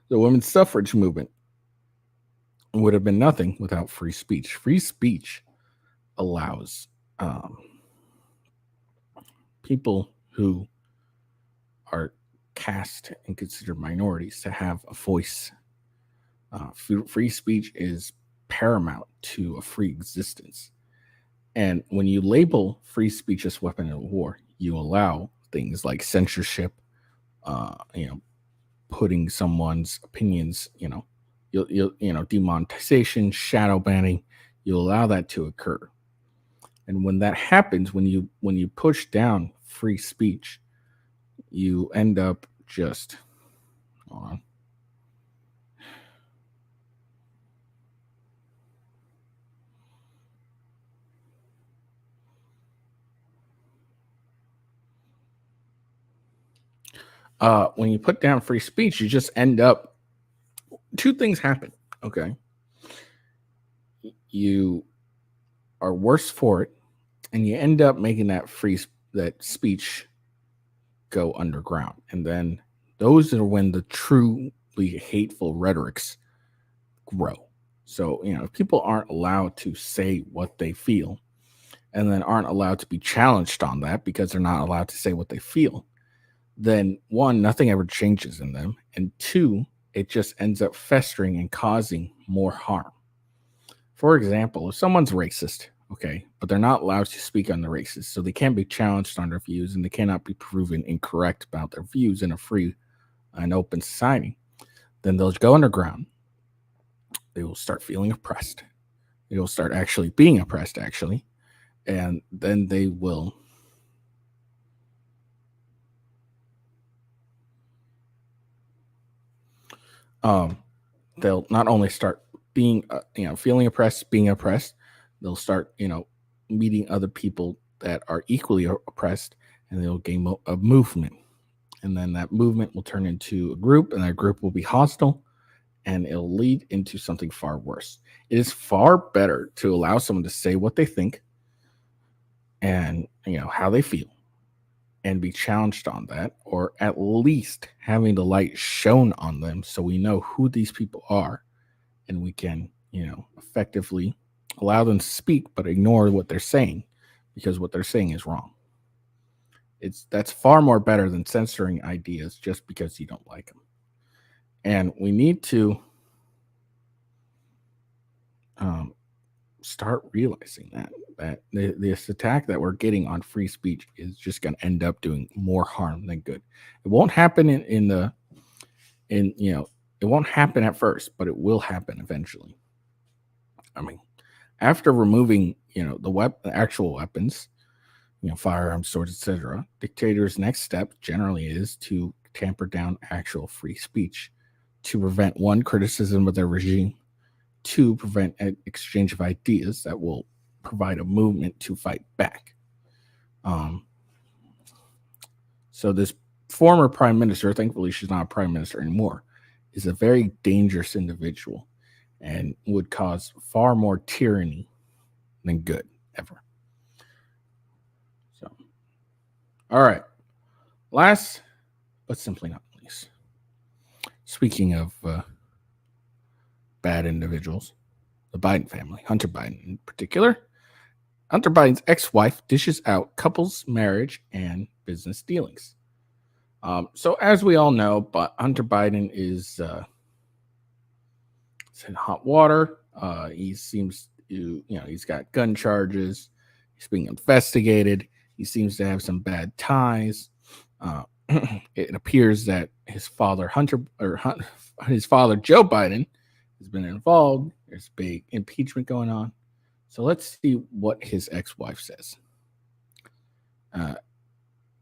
The women's suffrage movement would have been nothing without free speech. Free speech allows people who are cast and considered minorities to have a voice. Free speech is paramount to a free existence. And when you label free speech as weapon of war, you allow things like censorship, putting someone's opinions, demonetization, shadow banning. You allow that to occur. And when that happens, when you push down free speech, you end up just hold on. When you put down free speech, you just end up, two things happen. Okay. You are worse for it, and you end up making that speech go underground. And then those are when the truly hateful rhetorics grow. So, if people aren't allowed to say what they feel, and then aren't allowed to be challenged on that because they're not allowed to say what they feel, then one, nothing ever changes in them. And two, it just ends up festering and causing more harm. For example, if someone's racist, okay, but they're not allowed to speak on the racist, so they can't be challenged on their views and they cannot be proven incorrect about their views in a free and open society, then they'll go underground. They will start feeling oppressed. They will start actually being oppressed, and then they will they'll not only start being feeling oppressed, being oppressed, they'll start meeting other people that are equally oppressed, and they'll gain a movement, and then that movement will turn into a group, and that group will be hostile, and it'll lead into something far worse. It is far better to allow someone to say what they think and how they feel and be challenged on that, or at least having the light shown on them so we know who these people are, and we can effectively allow them to speak but ignore what they're saying, because what they're saying is wrong. That's far more better than censoring ideas just because you don't like them. And we need to start realizing that this attack that we're getting on free speech is just going to end up doing more harm than good. It won't happen it won't happen at first, but it will happen eventually. After removing the actual weapons, firearms, swords, etc., dictators' next step generally is to tamper down actual free speech to prevent, one, criticism of their regime, two, prevent an exchange of ideas that will provide a movement to fight back. So this former prime minister, thankfully she's not a prime minister anymore, is a very dangerous individual and would cause far more tyranny than good ever. So, all right. Last, but simply not least, speaking of bad individuals, the Biden family, Hunter Biden in particular. Hunter Biden's ex-wife dishes out couples' marriage and business dealings. So as we all know, but Hunter Biden is in hot water. He seems to, he's got gun charges. He's being investigated. He seems to have some bad ties. It appears that his father, his father, Joe Biden, has been involved. There's big impeachment going on. So let's see what his ex-wife says.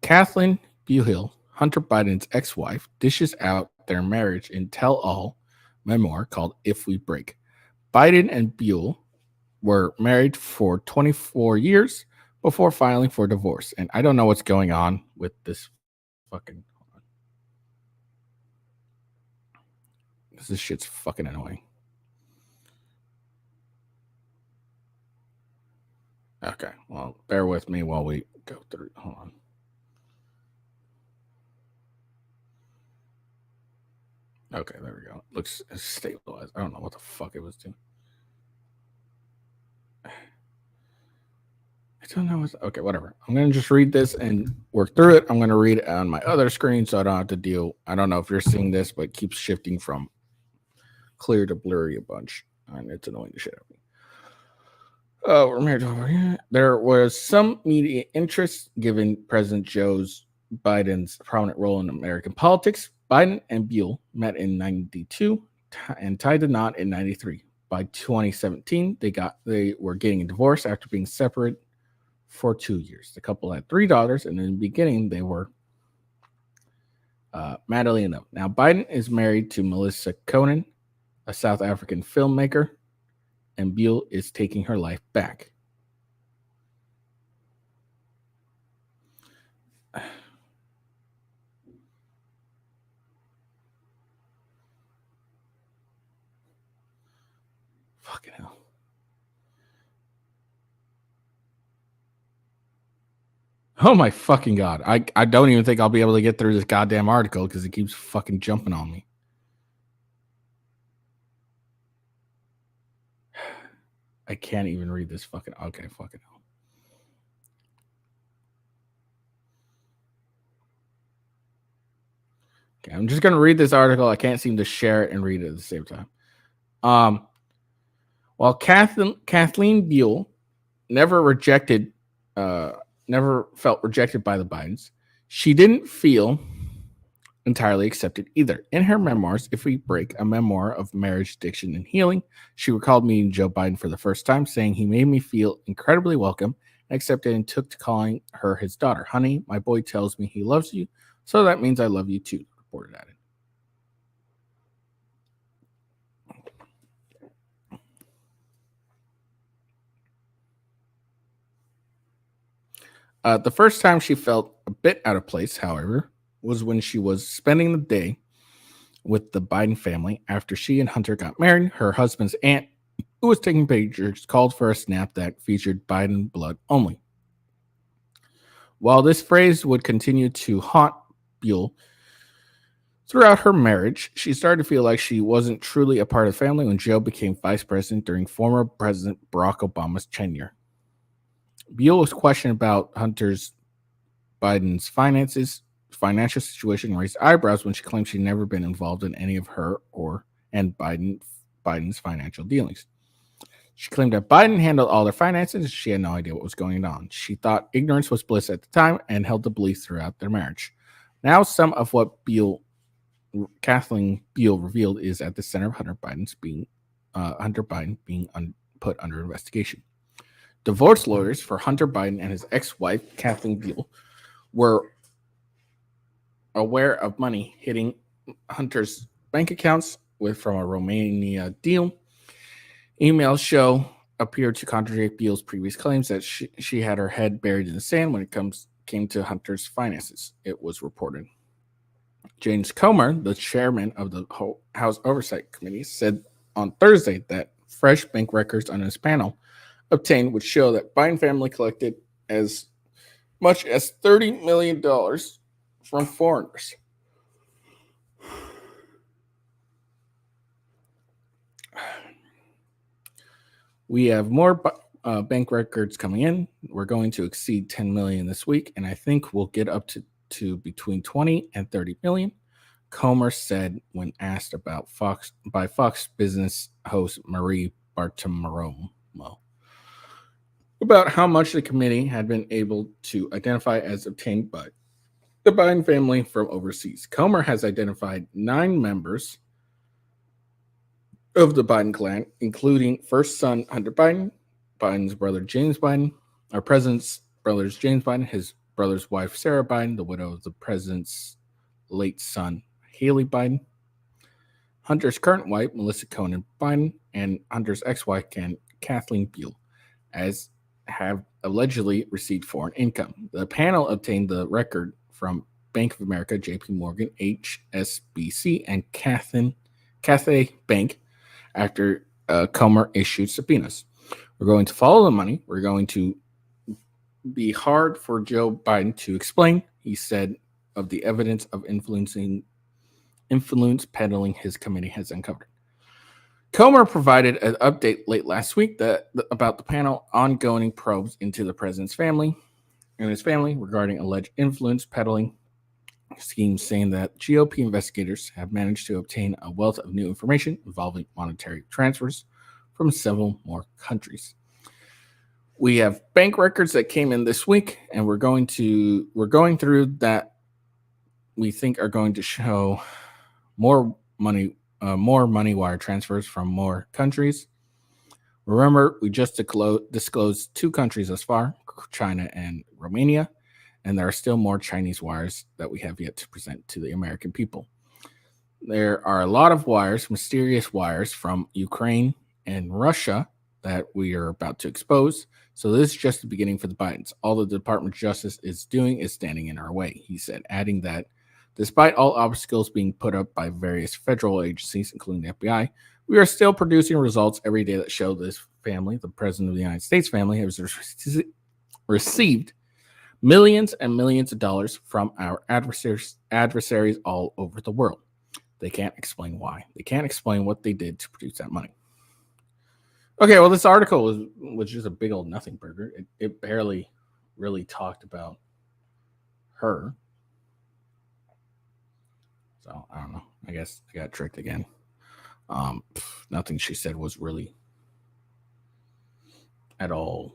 Kathleen Buhill, Hunter Biden's ex-wife, dishes out their marriage in tell-all memoir called If We Break. Biden and Buell were married for 24 years before filing for divorce. And I don't know what's going on with this fucking... This shit's fucking annoying. Okay, well, bear with me while we go through. Hold on. Okay, there we go. Looks stabilized. I don't know what the fuck it was doing. I don't know. Okay, whatever. I'm going to just read this and work through it. I'm going to read it on my other screen so I don't have to deal. I don't know if you're seeing this, but it keeps shifting from clear to blurry a bunch. And it's annoying the shit out of me. We're married over here. There was some media interest given President Joe Biden's prominent role in American politics. Biden and Buell met in 92 and tied the knot in 93. By 2017, they were getting a divorce after being separate for 2 years. The couple had 3 daughters, and in the beginning, they were madly in love. Now, Biden is married to Melissa Conan, a South African filmmaker, and Buell is taking her life back. Fucking hell. Oh my fucking God. I don't even think I'll be able to get through this goddamn article because it keeps fucking jumping on me. I can't even read this fucking... Okay, fucking hell. Okay, I'm just going to read this article. I can't seem to share it and read it at the same time. While Kathleen Buell never felt rejected by the Bidens, she didn't feel entirely accepted either. In her memoirs, If We Break, a memoir of marriage, addiction, and healing, she recalled meeting Joe Biden for the first time, saying he made me feel incredibly welcome and accepted and took to calling her his daughter. Honey, my boy tells me he loves you, so that means I love you too, reported at it. The first time she felt a bit out of place, however, was when she was spending the day with the Biden family after she and Hunter got married. Her husband's aunt, who was taking pictures, called for a snap that featured Biden blood only. While this phrase would continue to haunt Buell throughout her marriage, she started to feel like she wasn't truly a part of the family when Joe became vice president during former President Barack Obama's tenure. Buell was questioned about Biden's financial situation, and raised eyebrows when she claimed she'd never been involved in any of her and Biden's financial dealings. She claimed that Biden handled all their finances and she had no idea what was going on. She thought ignorance was bliss at the time and held the belief throughout their marriage. Now, some of what Kathleen Buell revealed is at the center of Hunter Biden being put under investigation. Divorce lawyers for Hunter Biden and his ex-wife, Kathleen Buell, were aware of money hitting Hunter's bank accounts from a Romania deal. Emails appeared to contradict Buell's previous claims that she had her head buried in the sand when it came to Hunter's finances, it was reported. James Comer, the chairman of the House Oversight Committee, said on Thursday that fresh bank records on his panel obtained would show that Biden family collected as much as $30 million from foreigners. We have more bank records coming in. We're going to exceed 10 million this week, and I think we'll get up to between 20 and 30 million, Comer said when asked about Fox Business host Marie Bartiromo about how much the committee had been able to identify as obtained by the Biden family from overseas. Comer has identified 9 members of the Biden clan, including first son Hunter Biden, Biden's brother James Biden, our president's brother's James Biden, his brother's wife Sarah Biden, the widow of the president's late son Haley Biden, Hunter's current wife, Melissa Cohen Biden, and Hunter's ex-wife, Kathleen Buell, as have allegedly received foreign income. The panel obtained the record from Bank of America, JP Morgan, HSBC, and Cathay Bank after Comer issued subpoenas. We're going to follow the money. We're going to be hard for Joe Biden to explain, he said, of the evidence of influence peddling his committee has uncovered. Comer provided an update late last week about the panel ongoing probes into the president's family and his family regarding alleged influence peddling schemes, saying that GOP investigators have managed to obtain a wealth of new information involving monetary transfers from several more countries. We have bank records that came in this week, and we're going through that we think are going to show more money wire transfers from more countries. Remember, we just disclosed 2 countries thus far, China and Romania, and there are still more Chinese wires that we have yet to present to the American people. There are a lot of wires, mysterious wires from Ukraine and Russia that we are about to expose. So this is just the beginning for the Bidens. All the Department of Justice is doing is standing in our way, he said, adding that despite all obstacles being put up by various federal agencies, including the FBI, we are still producing results every day that show this family, the President of the United States family, has received millions and millions of dollars from our adversaries all over the world. They can't explain why. They can't explain what they did to produce that money. Okay, well, this article was just a big old nothing burger. It barely really talked about her. So, I don't know. I guess I got tricked again. Nothing she said was really at all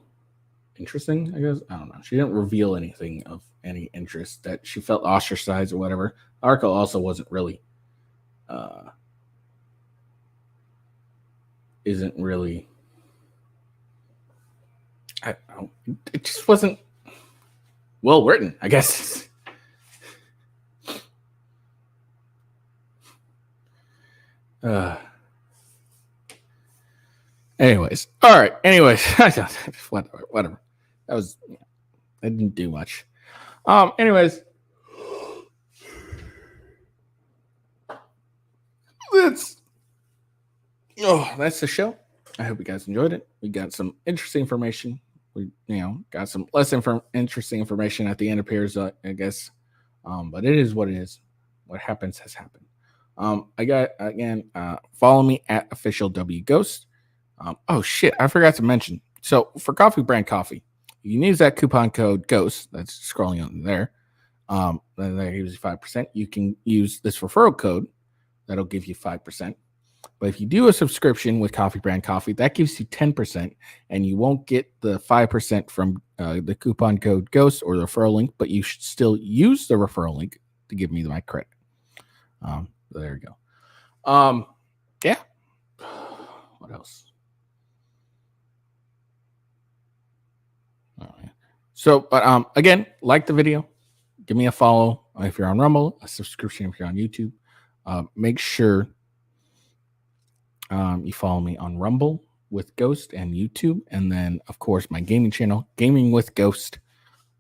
interesting, I guess. I don't know. She didn't reveal anything of any interest that she felt ostracized or whatever. The article also wasn't really isn't really it just wasn't well written, I guess. Anyways, all right. Anyways, whatever. That was, I didn't do much. Anyways, that's the show. I hope you guys enjoyed it. We got some interesting information. We, got some less interesting information at the end appears, I guess. But it is what it is. What happens has happened. I got, again, follow me at official WGhost. Oh shit, I forgot to mention. So for Coffee Brand Coffee, you can use that coupon code GHOST that's scrolling on there. Then that gives you 5%. You can use this referral code that'll give you 5%. But if you do a subscription with Coffee Brand Coffee, that gives you 10%, and you won't get the 5% from the coupon code GHOST or the referral link, but you should still use the referral link to give me my credit. There you go. Yeah. What else? All right. So, but again, like the video, give me a follow if you're on Rumble, a subscription if you're on YouTube. Make sure you follow me on Rumble with Ghost and YouTube, and then of course my gaming channel, Gaming with Ghost,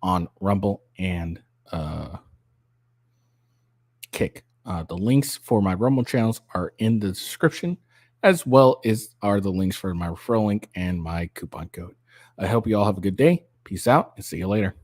on Rumble and Kick. The links for my Rumble channels are in the description, as well as are the links for my referral link and my coupon code. I hope you all have a good day. Peace out and see you later.